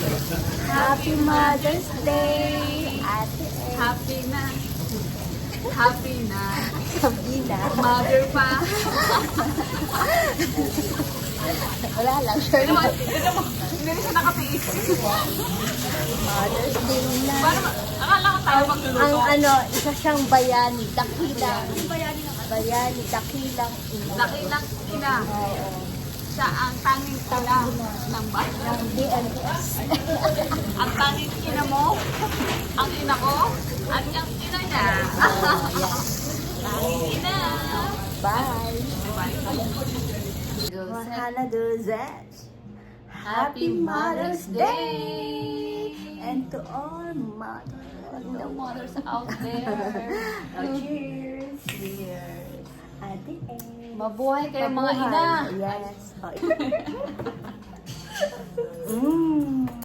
Happy Mother's Day, Ate El. Happy na. Happy na. Happy na. Mother pa. Wala lang, sure Ano na. mo? Hindi rin siya nakatiis. Mother's Day na. Akala ko tayo magluluto. Ang ano, isa siyang bayani, dakilang. Bayani, dakilang ina. Dakilang ina. Oo. Siya ang tanging ina ng bayan. Ng DNS. Ang tanging ina mo, ang ina ko, at ang ina niya. Tanging ina. Bye. Bye. Mahana Duzet. Happy Mother's Day! And to all mothers. The mothers out there. Cheers. Cheers. Ate El. Mabuhay kayo mga Mabuhay. ina. Yes. Oh,